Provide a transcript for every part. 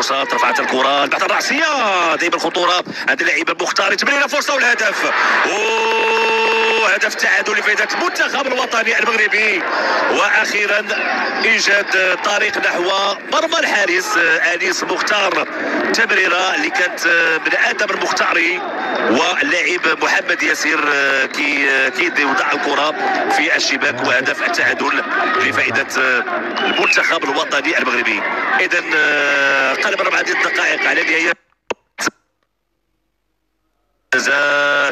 فرصه، رفعت الكره تحت الراسيه دائما الخطوره عند اللاعب المختار، تمريره فرصه والهدف. هدف تعادل لفائده المنتخب الوطني المغربي، واخيرا ايجاد طريق نحو مرمى الحارس انيس مختار. تمريره اللي كانت من ادم المختاري واللاعب محمد ياسير كي وضع الكره في الشباك، وهدف التعادل لفائده المنتخب الوطني المغربي. اذا قرب 4 دقائق على نهايه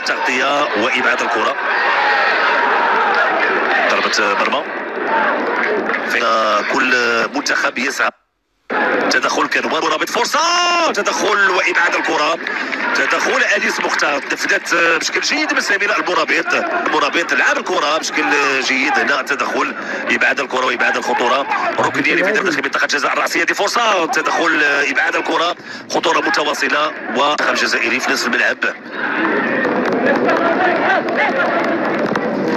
تغطيه وابعاد الكره، ضربه مرمى. كل منتخب يسعى تدخل كان مرابط فرصه، تدخل وابعاد الكره، تدخل انيس مختار. نفذت بشكل جيد من سمير المرابط لعب الكره بشكل جيد. هنا تدخل ابعاد الكره وابعاد الخطوره، ركنيه لفائده داخل منطقه الجزاء الراسيه. دي فرصه، تدخل ابعاد الكره، خطوره متواصله والمنتخب الجزائري في نصف الملعب.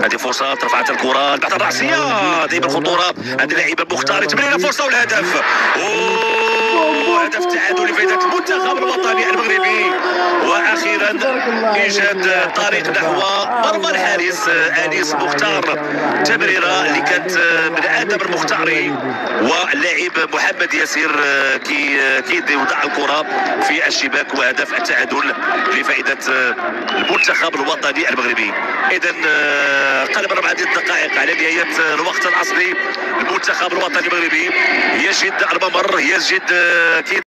هذه فرصه، رفعت الكره تحت الراسيه دائما الخطوره عند اللاعب المختار، تمريره فرصه والهدف. هدف تعادل لفائده المنتخب الوطني المغربي، واخيرا ايجاد طريق نحو مرمى الحارس انيس مختار. تمريره اللي كانت من ادم المختاري واللاعب محمد ياسير كي وضع الكره في الشباك، وهدف التعادل لفائده المنتخب الوطني المغربي. اذا قرب 4 دقائق على نهايه الوقت الاصلي. المنتخب الوطني المغربي يجد الممر، يجد